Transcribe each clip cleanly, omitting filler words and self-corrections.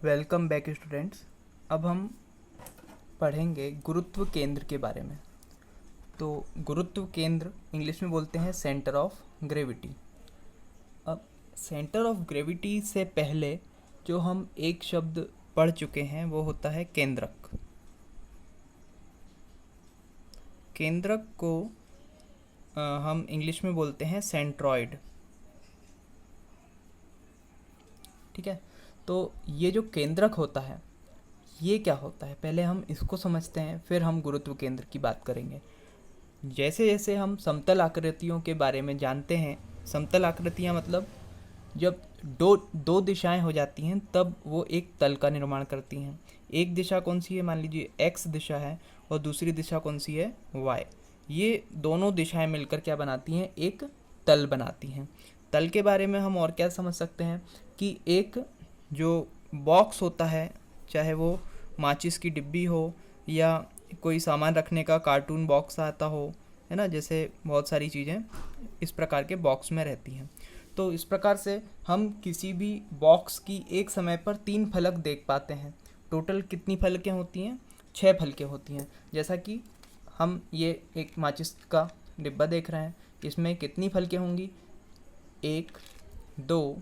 Welcome back students. अब हम पढ़ेंगे गुरुत्व केंद्र के बारे में। तो गुरुत्व केंद्र इंग्लिश में बोलते हैं सेंटर ऑफ ग्रेविटी। अब सेंटर ऑफ ग्रेविटी से पहले जो हम एक शब्द पढ़ चुके हैं वो होता है केंद्रक। केंद्रक को हम इंग्लिश में बोलते हैं सेंट्रॉइड। ठीक है, तो ये जो केंद्रक होता है ये क्या होता है, पहले हम इसको समझते हैं, फिर हम गुरुत्व केंद्र की बात करेंगे। जैसे जैसे हम समतल आकृतियों के बारे में जानते हैं, समतल आकृतियाँ मतलब जब दो दिशाएं हो जाती हैं तब वो एक तल का निर्माण करती हैं। एक दिशा कौन सी है, मान लीजिए एक्स दिशा है, और दूसरी दिशा कौन सी है, वाई। ये दोनों दिशाएं मिलकर क्या बनाती हैं, एक तल बनाती हैं। तल के बारे में हम और क्या समझ सकते हैं कि एक जो बॉक्स होता है, चाहे वो माचिस की डिब्बी हो या कोई सामान रखने का कार्टून बॉक्स आता हो, है ना, जैसे बहुत सारी चीज़ें इस प्रकार के बॉक्स में रहती हैं। तो इस प्रकार से हम किसी भी बॉक्स की एक समय पर 3 फलक देख पाते हैं। टोटल कितनी फलकें होती हैं, 6 फलकें होती हैं। जैसा कि हम ये एक माचिस का डिब्बा देख रहे हैं, इसमें कितनी फलकें होंगी, 1, 2,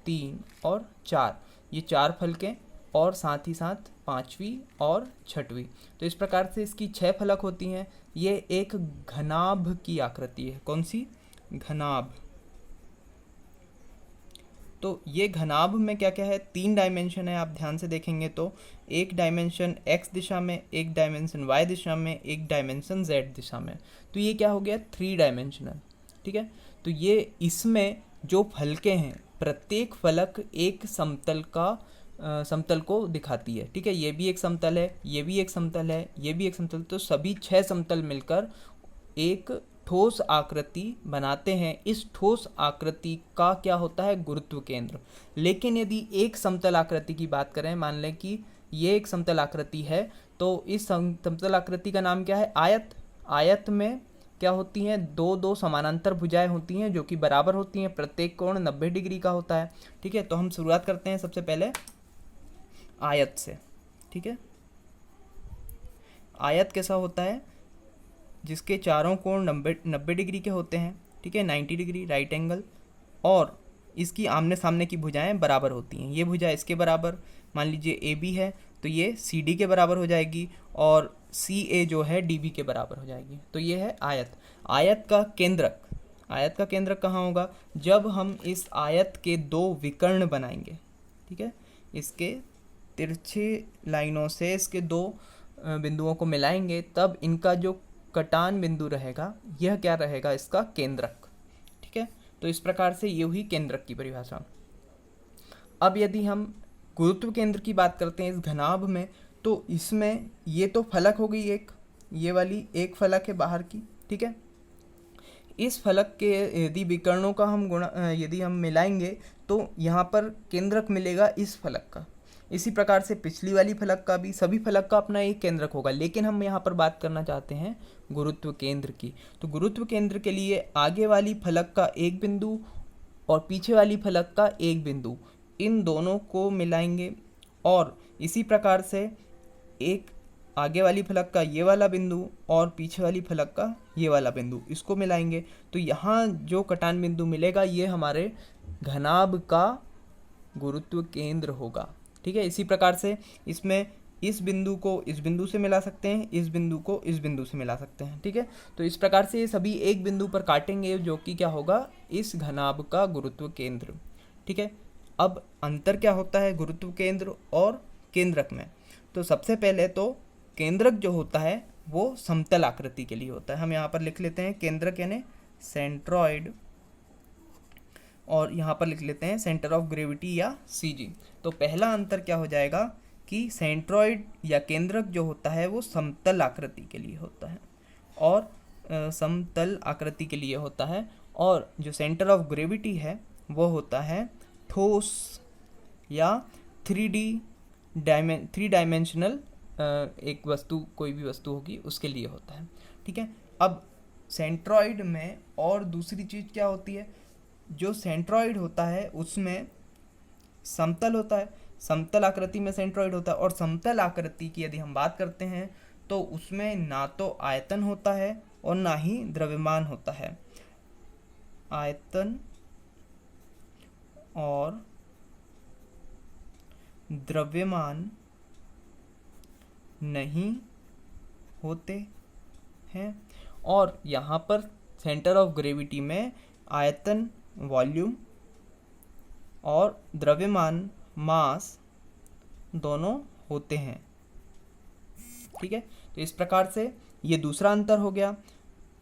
3 और 4। ये 4 फलकें और साथ ही साथ 5वीं और 6वीं। तो इस प्रकार से इसकी 6 फलक होती हैं। ये एक घनाभ की आकृति है। कौन सी, घनाभ। तो ये घनाभ में क्या क्या है, 3 डायमेंशन है। आप ध्यान से देखेंगे तो एक डायमेंशन x दिशा में, एक डायमेंशन y दिशा में, एक डायमेंशन z दिशा में। तो ये क्या हो गया, 3 डायमेंशनल। ठीक है, तो ये इसमें जो फलकें हैं, प्रत्येक फलक एक समतल को दिखाती है। ठीक है, ये भी एक समतल है, ये भी एक समतल है, ये भी एक समतल। तो सभी 6 समतल मिलकर एक ठोस आकृति बनाते हैं। इस ठोस आकृति का क्या होता है, गुरुत्व केंद्र। लेकिन यदि एक समतल आकृति की बात करें, मान लें कि ये एक समतल आकृति है, तो इस समतल आकृति का नाम क्या है, आयत। आयत में क्या होती हैं, दो समानांतर भुजाएं होती हैं जो कि बराबर होती हैं। प्रत्येक कोण 90 डिग्री का होता है। ठीक है, तो हम शुरुआत करते हैं सबसे पहले आयत से। ठीक है, आयत कैसा होता है, जिसके चारों कोण 90 डिग्री के होते हैं। ठीक है, 90 डिग्री राइट एंगल, और इसकी आमने सामने की भुजाएं बराबर होती हैं। ये भुजा इसके बराबर, मान लीजिए ए बी है तो ये सी डी के बराबर हो जाएगी, और सी ए जो है डी बी के बराबर हो जाएगी। तो ये है आयत। आयत का केंद्रक, आयत का केंद्रक कहाँ होगा, जब हम इस आयत के 2 विकर्ण बनाएंगे। ठीक है, इसके तिरछे लाइनों से इसके 2 बिंदुओं को मिलाएंगे, तब इनका जो कटान बिंदु रहेगा, यह क्या रहेगा, इसका केंद्रक। ठीक है, तो इस प्रकार से ये हुई केंद्रक की परिभाषा। अब यदि हम गुरुत्व केंद्र की बात करते हैं इस घनाभ में, तो इसमें ये तो फलक हो गई एक, ये वाली एक फलक है बाहर की। ठीक है, इस फलक के यदि विकर्णों का हम यदि हम मिलाएंगे तो यहाँ पर केंद्रक मिलेगा इस फलक का। इसी प्रकार से पिछली वाली फलक का भी, सभी फलक का अपना एक केंद्रक होगा। लेकिन हम यहाँ पर बात करना चाहते हैं गुरुत्व केंद्र की। तो गुरुत्व केंद्र के लिए आगे वाली फलक का एक बिंदु और पीछे वाली फलक का एक बिंदु, इन दोनों को मिलाएंगे, और इसी प्रकार से एक आगे वाली फलक का ये वाला बिंदु और पीछे वाली फलक का ये वाला बिंदु, इसको मिलाएंगे। तो यहाँ जो कटान बिंदु मिलेगा ये हमारे घनाभ का गुरुत्व केंद्र होगा। ठीक है, इसी प्रकार से इसमें इस बिंदु को इस बिंदु से मिला सकते हैं, इस बिंदु को इस बिंदु से मिला सकते हैं। ठीक है, तो इस प्रकार से ये सभी एक बिंदु पर काटेंगे, जो कि क्या होगा, इस घनाभ का गुरुत्व केंद्र। ठीक है, अब अंतर क्या होता है गुरुत्व केंद्र और केंद्रक में। तो सबसे पहले तो केंद्रक जो होता है वो समतल आकृति के लिए होता है। हम यहाँ पर लिख लेते हैं केंद्रक यानी सेंट्रॉइड, और यहाँ पर लिख लेते हैं सेंटर ऑफ ग्रेविटी या सीजी। तो पहला अंतर क्या हो जाएगा कि सेंट्रॉइड या केंद्रक जो होता है वो समतल आकृति के लिए होता है, और समतल आकृति के लिए होता है, और जो सेंटर ऑफ ग्रेविटी है वो होता है ठोस या 3 डायमेंशनल एक वस्तु, कोई भी वस्तु होगी उसके लिए होता है। ठीक है, अब सेंट्रॉइड में और दूसरी चीज़ क्या होती है, जो सेंट्रॉइड होता है उसमें समतल होता है। समतल आकृति में सेंट्रॉइड होता है। और समतल आकृति की यदि हम बात करते हैं तो उसमें ना तो आयतन होता है और ना ही द्रव्यमान होता है। आयतन और द्रव्यमान नहीं होते हैं। और यहाँ पर सेंटर ऑफ ग्रेविटी में आयतन वॉल्यूम और द्रव्यमान मास दोनों होते हैं। ठीक है, तो इस प्रकार से ये दूसरा अंतर हो गया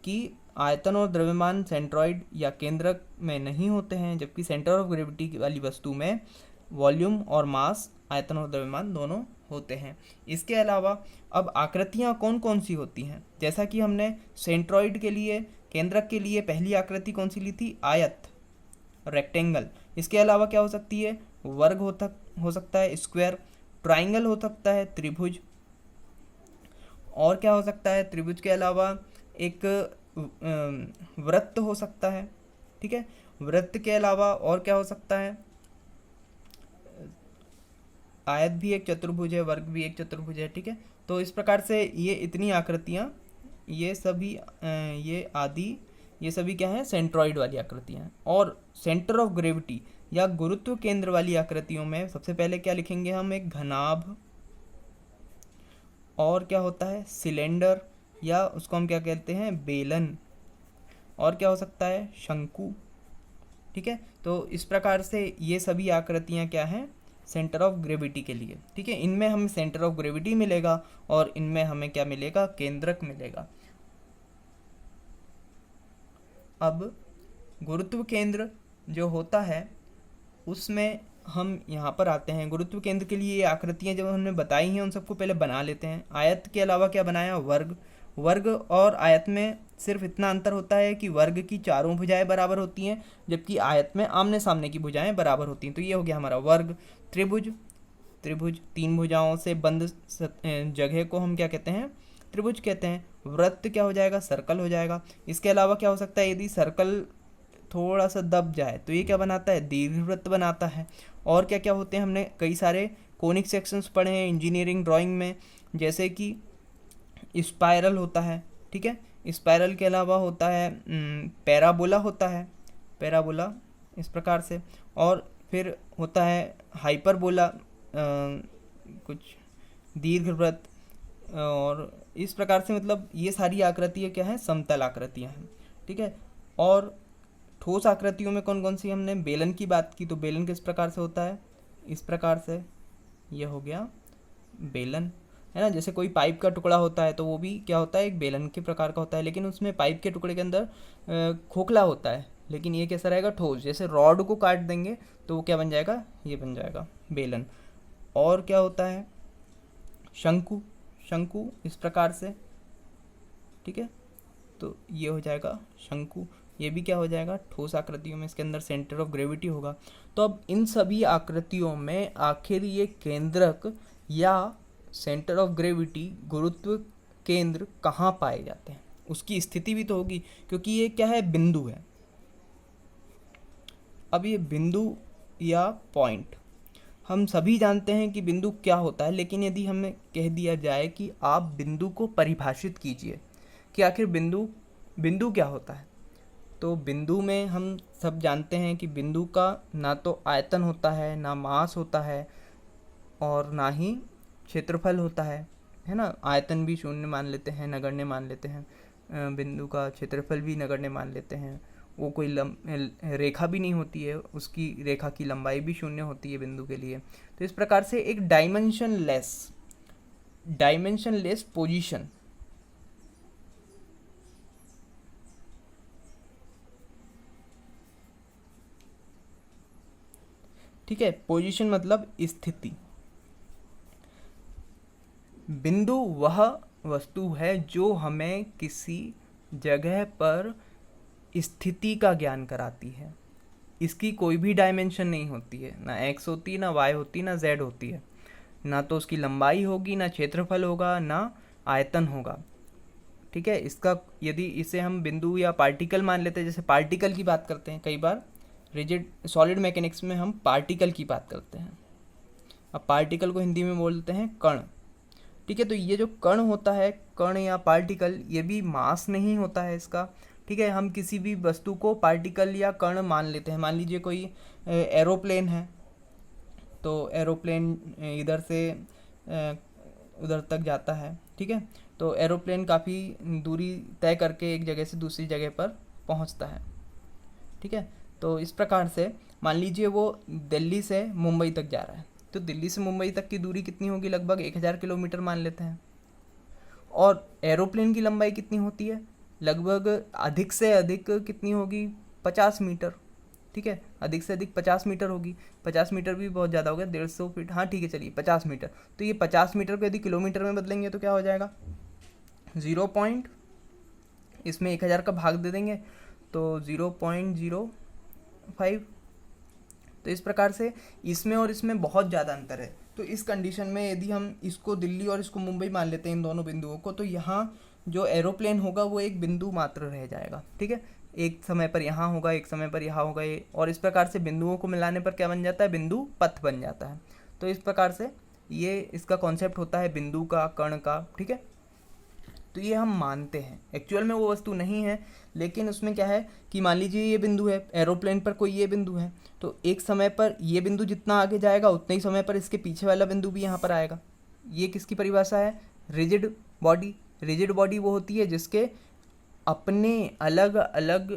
कि आयतन और द्रव्यमान सेंट्रॉइड या केंद्रक में नहीं होते हैं, जबकि सेंटर ऑफ ग्रेविटी वाली वस्तु में वॉल्यूम और मास, आयतन और द्रव्यमान दोनों होते हैं। इसके अलावा अब आकृतियाँ कौन कौन सी होती हैं, जैसा कि हमने सेंट्रॉइड के लिए, केंद्रक के लिए पहली आकृति कौन सी ली थी, आयत, रेक्टेंगल। इसके अलावा क्या हो सकती है, वर्ग हो सकता है, स्क्वायर, ट्राइंगल हो सकता है, त्रिभुज। और क्या हो सकता है, त्रिभुज के अलावा एक वृत्त हो सकता है। ठीक है, वृत्त के अलावा और क्या हो सकता है, आयत भी एक चतुर्भुज है, वर्ग भी एक चतुर्भुज है। ठीक है, तो इस प्रकार से ये इतनी आकृतियाँ, ये सभी ये सभी क्या हैं, सेंट्रॉइड वाली आकृतियाँ हैं। और सेंटर ऑफ ग्रेविटी या गुरुत्व केंद्र वाली आकृतियों में सबसे पहले क्या लिखेंगे हम, एक घनाभ, और क्या होता है, सिलेंडर, या उसको हम क्या कहते हैं, बेलन, और क्या हो सकता है, शंकु। ठीक है, तो इस प्रकार से ये सभी आकृतियाँ क्या हैं, सेंटर ऑफ ग्रेविटी के लिए। ठीक है, इनमें हमें सेंटर ऑफ ग्रेविटी मिलेगा और इनमें हमें क्या मिलेगा, केंद्रक मिलेगा। अब गुरुत्व केंद्र जो होता है उसमें हम यहाँ पर आते हैं। गुरुत्व केंद्र के लिए ये आकृतियाँ जब हमने बताई हैं उन सबको पहले बना लेते हैं। आयत के अलावा क्या बनाया, वर्ग। वर्ग और आयत में सिर्फ इतना अंतर होता है कि वर्ग की चारों भुजाएं बराबर होती हैं, जबकि आयत में आमने सामने की भुजाएं बराबर होती हैं। तो ये हो गया हमारा वर्ग। त्रिभुज, त्रिभुज 3 भुजाओं से बंद जगह को हम क्या कहते हैं, त्रिभुज कहते हैं। वृत्त क्या हो जाएगा, सर्कल हो जाएगा। इसके अलावा क्या हो सकता है, यदि सर्कल थोड़ा सा दब जाए तो ये क्या बनाता है, दीर्घवृत्त बनाता है। और क्या क्या होते हैं, हमने कई सारे कोनिक सेक्शंस पढ़े हैं इंजीनियरिंग ड्राइंग में, जैसे कि स्पाइरल होता है। ठीक है, स्पाइरल के अलावा होता है पैराबोला होता है, पैराबोला इस प्रकार से। और फिर होता है हाइपरबोला, कुछ दीर्घवृत्त, और इस प्रकार से मतलब ये सारी आकृतियाँ क्या हैं, समतल आकृतियाँ हैं। ठीक है, और ठोस आकृतियों में कौन कौन सी, हमने बेलन की बात की, तो बेलन किस प्रकार से होता है, इस प्रकार से, ये हो गया बेलन, है ना। जैसे कोई पाइप का टुकड़ा होता है तो वो भी क्या होता है, एक बेलन के प्रकार का होता है, लेकिन उसमें पाइप के टुकड़े के अंदर खोखला होता है, लेकिन ये कैसा रहेगा, ठोस। जैसे रॉड को काट देंगे तो वो क्या बन जाएगा, ये बन जाएगा बेलन। और क्या होता है, शंकु, शंकु इस प्रकार से। ठीक है, तो ये हो जाएगा शंकु, ये भी क्या हो जाएगा, ठोस आकृतियों में, इसके अंदर सेंटर ऑफ ग्रेविटी होगा। तो अब इन सभी आकृतियों में आखिर ये केंद्रक या सेंटर ऑफ ग्रेविटी, गुरुत्व केंद्र कहाँ पाए जाते हैं, उसकी स्थिति भी तो होगी, क्योंकि ये क्या है, बिंदु है। अब ये बिंदु या पॉइंट, हम सभी जानते हैं कि बिंदु क्या होता है, लेकिन यदि हमें कह दिया जाए कि आप बिंदु को परिभाषित कीजिए कि आखिर बिंदु क्या होता है, तो बिंदु में हम सब जानते हैं कि बिंदु का ना तो आयतन होता है, ना मास होता है, और ना ही क्षेत्रफल होता है ना। आयतन भी शून्य मान लेते हैं, नगण्य मान लेते हैं, बिंदु का क्षेत्रफल भी नगण्य मान लेते हैं। वो कोई रेखा भी नहीं होती है, उसकी रेखा की लंबाई भी शून्य होती है बिंदु के लिए। तो इस प्रकार से एक डायमेंशनलेस पोजीशन, ठीक है, पोजीशन मतलब स्थिति। बिंदु वह वस्तु है जो हमें किसी जगह पर स्थिति का ज्ञान कराती है। इसकी कोई भी डायमेंशन नहीं होती है, ना एक्स होती है, ना वाई होती है, ना जेड होती है, ना तो उसकी लंबाई होगी, ना क्षेत्रफल होगा, ना आयतन होगा। ठीक है, इसका यदि इसे हम बिंदु या पार्टिकल मान लेते हैं, जैसे पार्टिकल की बात करते हैं, कई बार रिजिड सॉलिड मैकेनिक्स में हम पार्टिकल की बात करते हैं, अब पार्टिकल को हिंदी में बोलते हैं कण। ठीक है, तो ये जो कण होता है, कण या पार्टिकल, ये भी मास नहीं होता है इसका। ठीक है, हम किसी भी वस्तु को पार्टिकल या कण मान लेते हैं। मान लीजिए कोई एरोप्लेन है, तो एरोप्लेन इधर से उधर तक जाता है। ठीक है, तो एरोप्लेन काफ़ी दूरी तय करके एक जगह से दूसरी जगह पर पहुंचता है। ठीक है, तो इस प्रकार से मान लीजिए वो दिल्ली से मुंबई तक जा रहा है, तो दिल्ली से मुंबई तक की दूरी कितनी होगी, लगभग 1000 किलोमीटर मान लेते हैं। और एरोप्लेन की लंबाई कितनी होती है, लगभग अधिक से अधिक कितनी होगी, 50 मीटर। ठीक है, अधिक से अधिक 50 मीटर होगी। 50 मीटर भी बहुत ज़्यादा हो गया, 150 फीट, हाँ ठीक है चलिए 50 मीटर। तो ये 50 मीटर को यदि किलोमीटर में बदलेंगे तो क्या हो जाएगा, 0 पॉइंट, इसमें 1000 का भाग दे देंगे तो 0.05। तो इस प्रकार से इसमें और इसमें बहुत ज़्यादा अंतर है। तो इस कंडीशन में यदि हम इसको दिल्ली और इसको मुंबई मान लेते हैं, इन दोनों बिंदुओं को, तो यहाँ जो एरोप्लेन होगा वो एक बिंदु मात्र रह जाएगा। ठीक है, एक समय पर यहाँ होगा, एक समय पर यहाँ होगा ये, और इस प्रकार से बिंदुओं को मिलाने पर क्या बन जाता है, बिंदु पथ बन जाता है। तो इस प्रकार से ये इसका कॉन्सेप्ट होता है बिंदु का, कण का। ठीक है, तो ये हम मानते हैं, एक्चुअल में वो वस्तु नहीं है, लेकिन उसमें क्या है कि मान लीजिए ये बिंदु है, एरोप्लेन पर कोई ये बिंदु है, तो एक समय पर ये बिंदु जितना आगे जाएगा उतने ही समय पर इसके पीछे वाला बिंदु भी यहाँ पर आएगा। ये किसकी परिभाषा है, रिजिड बॉडी। रिजिड बॉडी वो होती है जिसके अपने अलग अलग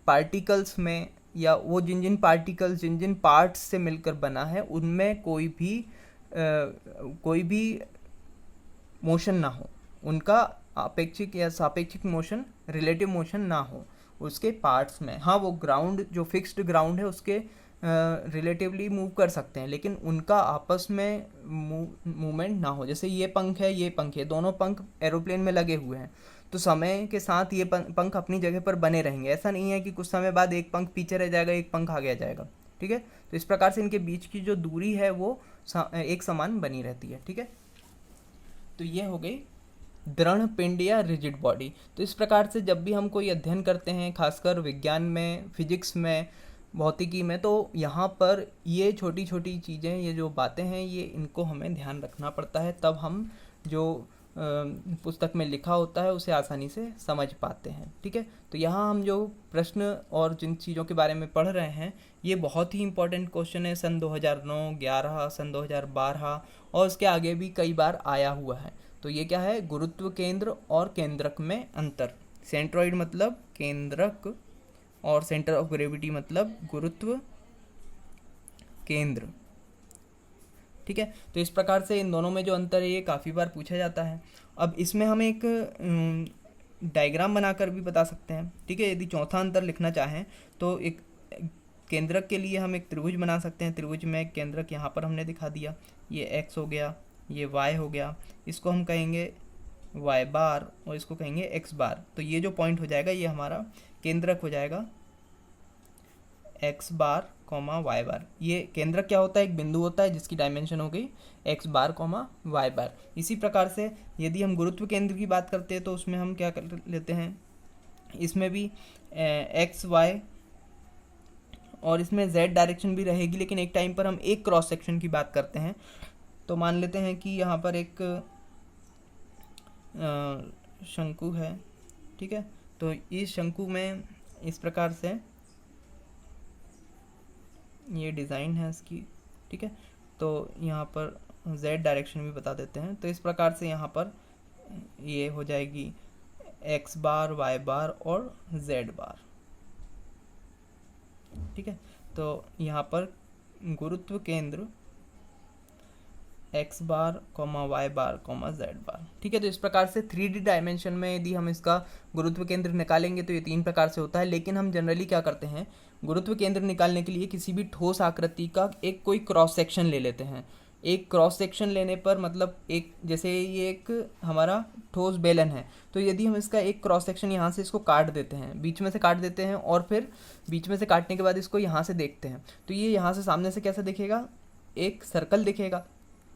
पार्टिकल्स में, या वो जिन जिन पार्टिकल्स, जिन जिन पार्ट्स से मिलकर बना है, उनमें कोई भी मोशन ना हो, उनका अपेक्षिक या सापेक्षिक मोशन, रिलेटिव मोशन ना हो उसके पार्ट्स में। हाँ, वो ग्राउंड जो फिक्स्ड ग्राउंड है उसके रिलेटिवली मूव कर सकते हैं, लेकिन उनका आपस में मूवमेंट ना हो। जैसे ये पंख है, ये पंख है, दोनों पंख एरोप्लेन में लगे हुए हैं, तो समय के साथ ये पंख अपनी जगह पर बने रहेंगे। ऐसा नहीं है कि कुछ समय बाद एक पंख पीछे रह जाएगा, एक पंख आगे आ जाएगा। ठीक है, तो इस प्रकार से इनके बीच की जो दूरी है वो एक समान बनी रहती है। ठीक है, तो ये हो गई दृढ़ पिंड या रिजिड बॉडी। तो इस प्रकार से जब भी हम कोई अध्ययन करते हैं, खासकर विज्ञान में, फिजिक्स में, भौतिकी में, तो यहाँ पर ये छोटी छोटी चीज़ें, ये जो बातें हैं, ये इनको हमें ध्यान रखना पड़ता है, तब हम जो पुस्तक में लिखा होता है उसे आसानी से समझ पाते हैं। ठीक है, तो यहाँ हम जो प्रश्न और जिन चीज़ों के बारे में पढ़ रहे हैं, ये बहुत ही इंपॉर्टेंट क्वेश्चन है। सन 2009, 11, सन 2012 और उसके आगे भी कई बार आया हुआ है। तो ये क्या है, गुरुत्व केंद्र और केंद्रक में अंतर। सेंट्रॉइड मतलब केंद्रक और सेंटर ऑफ ग्रेविटी मतलब गुरुत्व केंद्र। ठीक है, तो इस प्रकार से इन दोनों में जो अंतर है ये काफ़ी बार पूछा जाता है। अब इसमें हम एक डायग्राम बनाकर भी बता सकते हैं। ठीक है, यदि चौथा अंतर लिखना चाहें तो एक केंद्रक के लिए हम एक त्रिभुज बना सकते हैं। त्रिभुज में एक केंद्रक यहाँ पर हमने दिखा दिया, ये एक्स हो गया, ये वाई हो गया, इसको हम कहेंगे वाई बार और इसको कहेंगे एक्स बार। तो ये जो पॉइंट हो जाएगा ये हमारा केंद्रक हो जाएगा, एक्स बार कॉमा वाई बार। ये केंद्रक क्या होता है, एक बिंदु होता है जिसकी डायमेंशन हो गई एक्स बार कॉमा वाई बार। इसी प्रकार से यदि हम गुरुत्व केंद्र की बात करते हैं तो उसमें हम क्या कर लेते हैं, इसमें भी एक्स वाई और इसमें जेड डायरेक्शन भी रहेगी, लेकिन एक टाइम पर हम एक क्रॉस सेक्शन की बात करते हैं। तो मान लेते हैं कि यहाँ पर एक शंकु है। ठीक है, तो इस शंकु में इस प्रकार से ये डिज़ाइन है इसकी। ठीक है, तो यहाँ पर z डायरेक्शन भी बता देते हैं। तो इस प्रकार से यहाँ पर ये हो जाएगी x बार, y बार और z बार। ठीक है, तो यहाँ पर गुरुत्व केंद्र x bar comma Y bar comma z बार। ठीक है, तो इस प्रकार से 3D डायमेंशन में यदि हम इसका गुरुत्व केंद्र निकालेंगे तो ये 3 प्रकार से होता है। लेकिन हम जनरली क्या करते हैं, गुरुत्व केंद्र निकालने के लिए किसी भी ठोस आकृति का एक कोई क्रॉस सेक्शन ले लेते हैं। एक क्रॉस सेक्शन लेने पर मतलब एक, जैसे ये एक हमारा ठोस बेलन है, तो यदि हम इसका एक क्रॉस सेक्शन यहाँ से इसको काट देते हैं, बीच में से काट देते हैं, और फिर बीच में से काटने के बाद इसको यहाँ से देखते हैं, तो ये यहाँ से सामने से कैसा दिखेगा, एक सर्कल दिखेगा।